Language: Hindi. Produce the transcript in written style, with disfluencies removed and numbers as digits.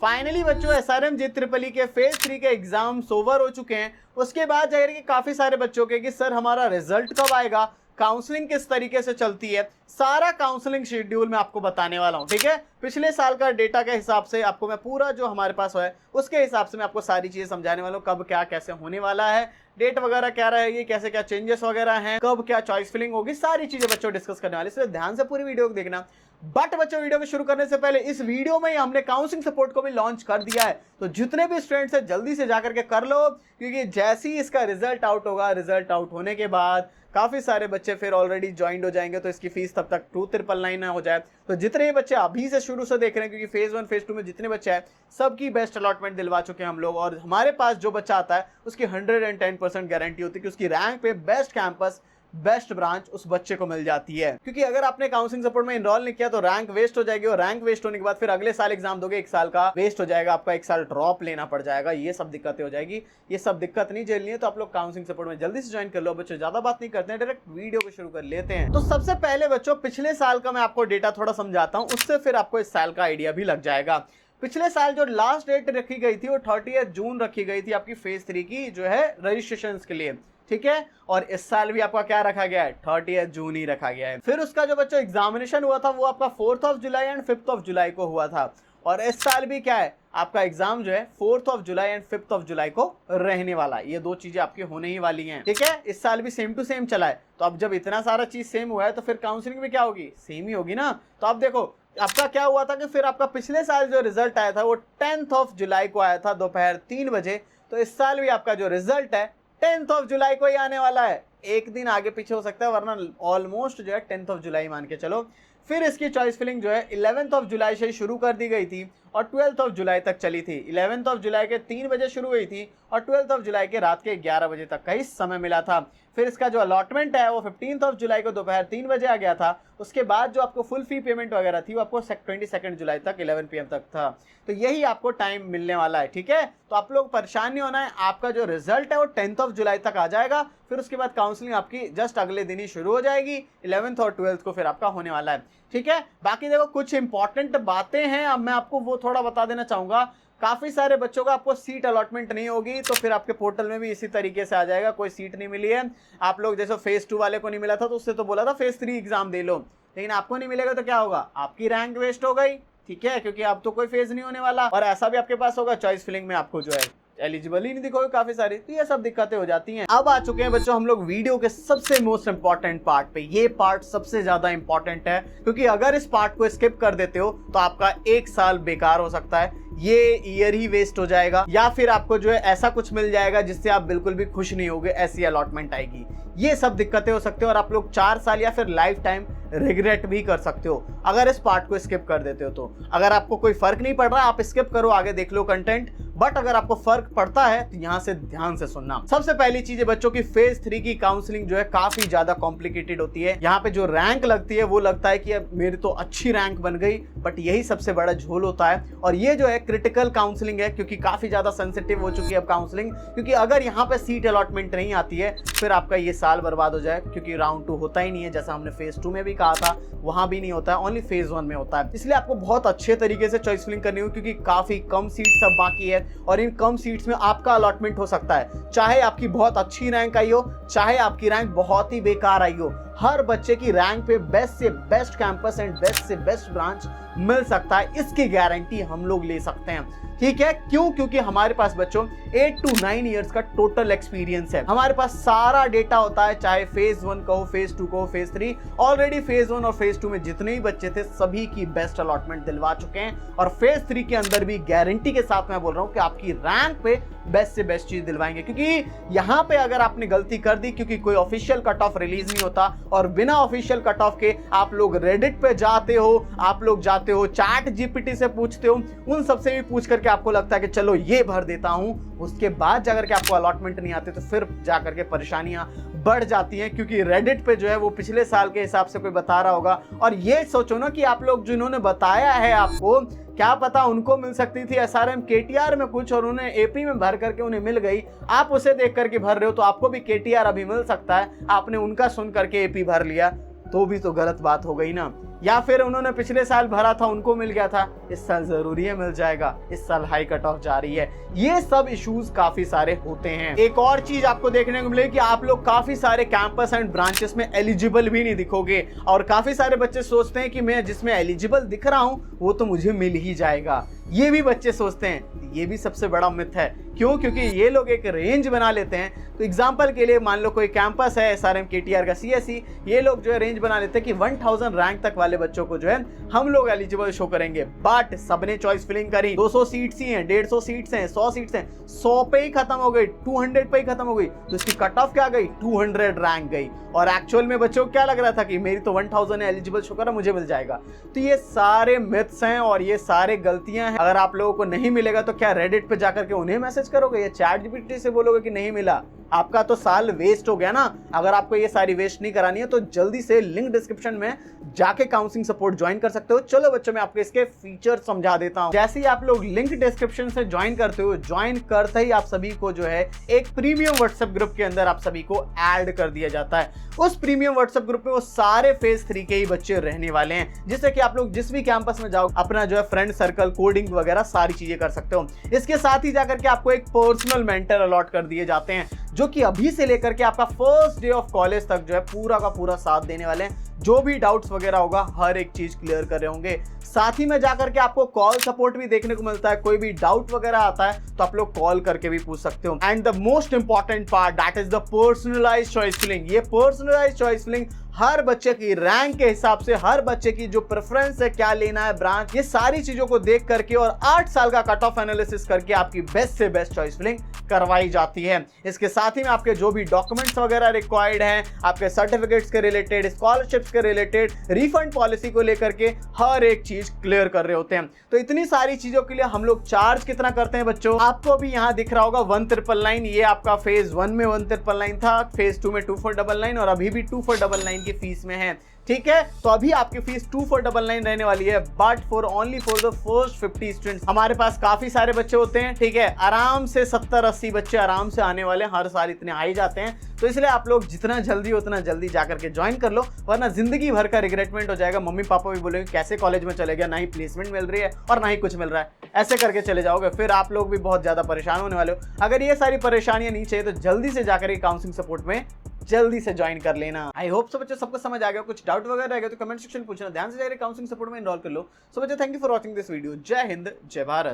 फाइनली बच्चों एसआरएम JEE के फेज 3 के एग्जाम्स ओवर हो चुके हैं। उसके बाद जाहिर है कि काफी सारे बच्चों के कि सर हमारा रिजल्ट कब आएगा, काउंसलिंग किस तरीके से चलती है, सारा काउंसलिंग शेड्यूल मैं आपको बताने वाला हूं। ठीक है, पिछले साल का डेटा के हिसाब से आपको मैं पूरा जो हमारे पास है उसके हिसाब से मैं आपको सारी चीजें समझाने वाला हूं, कब क्या कैसे होने वाला है, डेट वगैरह क्या रहेगी, कैसे क्या चेंजेस वगैरह हैं, कब क्या चॉइस फिलिंग होगी, सारी चीजें बच्चों डिस्कस करने वाले, इसलिए ध्यान से पूरी वीडियो को देखना। बट बच्चों वीडियो को शुरू करने से पहले इस वीडियो में हमने काउंसलिंग सपोर्ट को भी लॉन्च कर दिया है, तो जितने भी स्टूडेंट्स हैं जल्दी से जाकर के कर लो, क्योंकि जैसे ही इसका रिजल्ट आउट होगा, रिजल्ट आउट होने के बाद काफी सारे बच्चे फिर ऑलरेडी ज्वाइंट हो जाएंगे, तो इसकी फीस तब तक 2999 हो जाए। तो जितने भी बच्चे अभी से शुरू से देख रहे हैं, क्योंकि फेज 1 फेज 2 में जितने बच्चे हैं सबकी बेस्ट अलॉटमेंट दिलवा चुके हैं हम लोग, और हमारे पास जो बच्चा आता है उसकी 110% गारंटी होती है कि उसकी रैंक पे बेस्ट कैंपस बेस्ट ब्रांच उस बच्चे को मिल जाती है। क्योंकि अगर आपने काउंसलिंग सपोर्ट में इनरोल नहीं किया तो रैंक वेस्ट हो जाएगी, और रैंक वेस्ट होने के बाद फिर अगले साल एग्जाम दोगे, एक साल का वेस्ट हो जाएगा, आपका एक साल ड्रॉप लेना पड़ जाएगा, ये सब दिक्कतें हो जाएगी। ये सब दिक्कत नहीं झेलनी है तो आप लोग काउंसलिंग सपोर्ट में जल्दी से ज्वाइन कर लो। बच्चों ज्यादा बात नहीं करते हैं, डायरेक्ट वीडियो को शुरू कर लेते हैं। तो सबसे पहले बच्चों पिछले साल का मैं आपको डेटा थोड़ा समझाता हूं, उससे फिर आपको इस साल का आइडिया भी लग जाएगा। पिछले साल जो लास्ट डेट रखी गई थी वो 30 जून रखी गई थी आपकी फेज 3 की जो है रजिस्ट्रेशन के लिए। ठीक है, और इस साल भी आपका क्या रखा गया है, 30 जून ही रखा गया है। फिर उसका जो बच्चों एग्जामिनेशन हुआ था वो आपका 4 जुलाई एंड 5 जुलाई को हुआ था, और इस साल भी क्या है आपका एग्जाम जो है 4 जुलाई एंड 5 जुलाई को रहने वाला है। ये दो चीजें आपकी होने ही वाली हैं। ठीक है, इस साल भी सेम टू सेम चला है, तो अब जब इतना सारा चीज सेम हुआ है तो फिर काउंसलिंग भी क्या होगी, सेम ही होगी ना। तो अब देखो आपका क्या हुआ था कि फिर आपका पिछले साल जो रिजल्ट आया था वो 10 जुलाई को आया था दोपहर 3 बजे, तो इस साल भी आपका जो रिजल्ट है 10 जुलाई को ही आने वाला है। एक दिन आगे पीछे हो सकता है, वरना ऑलमोस्ट जो है 10 जुलाई मान के चलो। फिर इसकी चॉइस फिलिंग जो है 11 जुलाई से शुरू कर दी गई थी और 12 जुलाई तक चली थी। 11 जुलाई के 3 बजे शुरू हुई थी और 12 जुलाई के रात के 11 बजे तक का ही समय मिला था। फिर इसका जो अलॉटमेंट है वो 15 जुलाई को दोपहर 3 बजे आ गया था। उसके बाद जो आपको फुल फी पेमेंट वगैरह थी वो आपको 22 जुलाई तक 11 PM तक था। तो यही आपको टाइम मिलने वाला है। ठीक है, तो आप लोग परेशान नहीं होना है, आपका जो रिजल्ट है वो 10 जुलाई तक आ जाएगा। फिर उसके बाद काउंसलिंग आपकी जस्ट अगले दिन ही शुरू हो जाएगी, 11 और 12 को फिर आपका होने वाला है। ठीक है, बाकी देखो कुछ इंपॉर्टेंट बातें हैं, अब मैं आपको वो थोड़ा बता देना चाहूंगा। काफी सारे बच्चों का आपको सीट अलॉटमेंट नहीं होगी, तो फिर आपके पोर्टल में भी इसी तरीके से आ जाएगा, कोई सीट नहीं मिली है आप लोग, जैसे फेज 2 वाले को नहीं मिला था तो उससे तो बोला था फेज 3 एग्जाम दे लो, लेकिन आपको नहीं मिलेगा तो क्या होगा, आपकी रैंक वेस्ट हो गई। ठीक है, क्योंकि अब तो कोई फेज नहीं होने वाला, और ऐसा भी आपके पास होगा चॉइस फिलिंग में आपको जो है एलिजिबल ही नहीं दिखोगे काफी सारी, तो ये सब दिक्कतें हो जाती हैं। अब आ चुके हैं बच्चों हम लोग वीडियो के सबसे मोस्ट इंपॉर्टेंट पार्ट पे। ये पार्ट सबसे ज्यादा इंपॉर्टेंट है, क्योंकि अगर इस पार्ट को स्किप कर देते हो तो आपका एक साल बेकार हो सकता है, ये ईयर ही वेस्ट हो जाएगा, या फिर आपको जो है ऐसा कुछ मिल जाएगा जिससे आप बिल्कुल भी खुश नहीं होगे, ऐसी अलॉटमेंट आएगी। ये सब दिक्कतें हो सकती है और आप लोग 4 साल या फिर लाइफ टाइम रिग्रेट भी कर सकते हो अगर इस पार्ट को स्किप कर देते हो। तो अगर आपको कोई फर्क नहीं पड़ रहा आप स्किप करो, आगे देख लो कंटेंट, बट अगर आपको फर्क पड़ता है तो यहां से ध्यान से सुनना। सबसे पहली चीज है बच्चों की फेज 3 की काउंसलिंग जो है काफी ज्यादा कॉम्प्लिकेटेड होती है। यहाँ पे जो रैंक लगती है वो लगता है कि अब मेरी तो अच्छी रैंक बन गई, बट यही सबसे बड़ा झोल होता है। और ये जो है क्रिटिकल काउंसलिंग है, क्योंकि काफी ज्यादा सेंसिटिव हो चुकी है अब काउंसलिंग, क्योंकि अगर यहाँ पे सीट अलॉटमेंट नहीं आती है फिर आपका ये साल बर्बाद हो जाए, क्योंकि राउंड 2 होता ही नहीं है, जैसा हमने फेज 2 में भी कहा था, वहां भी नहीं होता है, ओनली फेज 1 में होता है। इसलिए आपको बहुत अच्छे तरीके से चॉइस फिलिंग करनी होगी, क्योंकि काफी कम सीट्स अब बाकी है और इन कम सीट्स में आपका अलॉटमेंट हो सकता है, चाहे आपकी बहुत अच्छी रैंक आई हो, चाहे आपकी रैंक बहुत ही बेकार आई हो। हर बच्चे की रैंक पे बेस्ट से बेस्ट कैंपस एंड बेस्ट से बेस्ट ब्रांच मिल सकता है, इसकी गारंटी हम लोग ले सकते हैं। ठीक है, क्यों? क्योंकि हमारे पास बच्चों 8 to 9 इयर्स का टोटल एक्सपीरियंस है, हमारे पास सारा डेटा होता है, चाहे फेज 1 कहो, फेज 2 कहो, फेज 3। ऑलरेडी फेज 1 और फेज 2 में जितने भी बच्चे थे सभी की बेस्ट अलॉटमेंट दिलवा चुके हैं, और फेज 3 के अंदर भी गारंटी के साथ मैं बोल रहा हूं कि आपकी रैंक पे बेस्ट से बेस्ट चीज दिलवाएंगे। क्योंकि यहाँ पे अगर आपने गलती कर दी, क्योंकि कोई ऑफिशियल कट ऑफ रिलीज नहीं होता, और बिना ऑफिशियल कट ऑफ के आप लोग रेडिट पे जाते हो, आप लोग जाते हो चैट जीपीटी से पूछते हो, उन सबसे भी पूछ करके आपको लगता है कि चलो ये भर देता हूं, उसके बाद जाकर के आपको अलॉटमेंट नहीं आते तो फिर जाकर के परेशानियां बढ़ जाती हैं। क्योंकि रेडिट पे जो है वो पिछले साल के हिसाब से कोई बता रहा होगा, और ये सोचो ना कि आप लोग जिन्होंने बताया है आपको, क्या पता उनको मिल सकती थी एसआरएम केटीआर में कुछ और उन्हें एपी में भर करके उन्हें मिल गई, आप उसे देख करके भर रहे हो, तो आपको भी केटीआर अभी मिल सकता है। आपने उनका सुन करके एपी भर लिया तो भी तो गलत बात हो गई ना। या फिर उन्होंने पिछले साल भरा था उनको मिल गया था, इस साल जरूरी है मिल जाएगा, इस साल हाई कट ऑफ जा रही है। ये सब इश्यूज काफी सारे होते हैं। एक और चीज आपको देखने को मिलेगी कि आप लोग काफी सारे कैंपस एंड ब्रांचेस में एलिजिबल भी नहीं दिखोगे, और काफी सारे बच्चे सोचते हैं कि मैं जिसमें एलिजिबल दिख रहा हूं वो तो मुझे मिल ही जाएगा। ये भी बच्चे सोचते हैं, ये भी सबसे बड़ा मिथ है। क्यों? क्योंकि ये लोग एक रेंज बना लेते हैं। तो एग्जांपल के लिए मान लो कोई कैंपस है SRM KTR का CSE, ये लोग जो है रेंज बना लेते हैं कि 1000 रैंक तक वाले बच्चों को जो है हम लोग एलिजिबल शो करेंगे। बट सबने चॉइस फिलिंग करी, 200 सीट्स ही हैं, 150 सीट्स हैं, 100 सीट्स हैं, 100 पे ही खत्म हो गई, 200 पे ही खत्म हो गई, तो इसकी कट ऑफ क्या गई? 200 रैंक गई। और एक्चुअल में बच्चों को क्या लग रहा था कि मेरी तो 1000 है, एलिजिबल शो करा, मुझे मिल जाएगा। तो ये सारे मिथ्स हैं और ये सारे गलतियां हैं। अगर आप लोगों को नहीं मिलेगा तो क्या रेडिट पे जाकर के उन्हें मैसेज करोगे या ChatGPT से बोलोगे कि नहीं मिला? आपका तो साल वेस्ट हो गया ना। अगर आपको ये सारी वेस्ट नहीं करानी है तो जल्दी से लिंक डिस्क्रिप्शन में जाके काउंसलिंग सपोर्ट ज्वाइन कर सकते हो। चलो बच्चों, मैं आपको इसके फीचर समझा देता हूं। जैसे ही आप लोग लिंक डिस्क्रिप्शन से ज्वाइन करते हो, ज्वाइन करते ही आप सभी को जो है एक प्रीमियम व्हाट्सएप ग्रुप के अंदर आप सभी को ऐड कर दिया जाता है। उस प्रीमियम व्हाट्सएप ग्रुप में वो सारे फेज 3 के ही बच्चे रहने वाले हैं, जिससे कि आप लोग जिस भी कैंपस में जाओ अपना जो है फ्रेंड सर्कल, कोडिंग वगैरह सारी चीजें कर सकते हो। इसके साथ ही जाकर के आपको एक पर्सनल मेंटर अलॉट कर दिए जाते हैं, जो कि अभी से लेकर के आपका फर्स्ट डे ऑफ कॉलेज तक जो है पूरा का पूरा साथ देने वाले हैं। जो भी डाउट्स वगैरह होगा हर एक चीज क्लियर कर रहे होंगे। साथ ही में जाकर के आपको कॉल सपोर्ट भी देखने को मिलता है। कोई भी डाउट वगैरह आता है तो आप लोग कॉल करके भी पूछ सकते हो। And the most important part, that is the personalised choice filling. ये पर्सनलाइज्ड चॉइस फिलिंग हर बच्चे की रैंक के हिसाब से, हर बच्चे की जो प्रेफरेंस है, क्या लेना है ब्रांच, ये सारी चीजों को देख करके और 8 साल का कट ऑफ एनालिसिस करके आपकी बेस्ट से बेस्ट चॉइस फिलिंग करवाई जाती है। इसके साथ ही में आपके जो भी डॉक्यूमेंट्स वगैरह रिक्वायर्ड हैं, आपके सर्टिफिकेट्स के रिलेटेड, स्कॉलरशिप्स के रिलेटेड, रिफंड पॉलिसी को लेकर के हर एक चीज क्लियर कर रहे होते हैं। तो इतनी सारी चीजों के लिए हम लोग चार्ज कितना करते हैं बच्चों? आपको अभी यहाँ दिख रहा होगा 1499। ये आपका फेज 1 में 1499 था, फेज 2 में 2499 और अभी भी 2499 की फीस में है। ठीक है, तो अभी आपकी फीस 2499 रहने वाली है, but for only for the first 50 students. हमारे पास काफी सारे बच्चे होते हैं, ठीक है, आराम से 70-80 बच्चे आराम से आने वाले, हर साल इतने आ ही जाते हैं। तो इसलिए आप लोग जितना जल्दी उतना जल्दी जाकर के ज्वाइन कर लो, वरना जिंदगी भर का रिग्रेटमेंट हो जाएगा। मम्मी पापा भी बोलेंगे कैसे कॉलेज में चले गया, ना ही प्लेसमेंट मिल रही है और ना ही कुछ मिल रहा है, ऐसे करके चले जाओगे, फिर आप लोग भी बहुत ज्यादा परेशान होने वाले हो। अगर ये सारी परेशानियां नहीं चाहिए तो जल्दी से जाकर काउंसलिंग सपोर्ट में जल्दी से ज्वाइन कर लेना। आई होप सो बच्चों सबको समझ आ गया। कुछ डाउट वगैरह रह गया तो कमेंट सेक्शन में पूछना, ध्यान से जाकर काउंसलिंग सपोर्ट में एनरोल कर लो। सो बच्चों, thank you for watching this video. जय हिंद, जय भारत।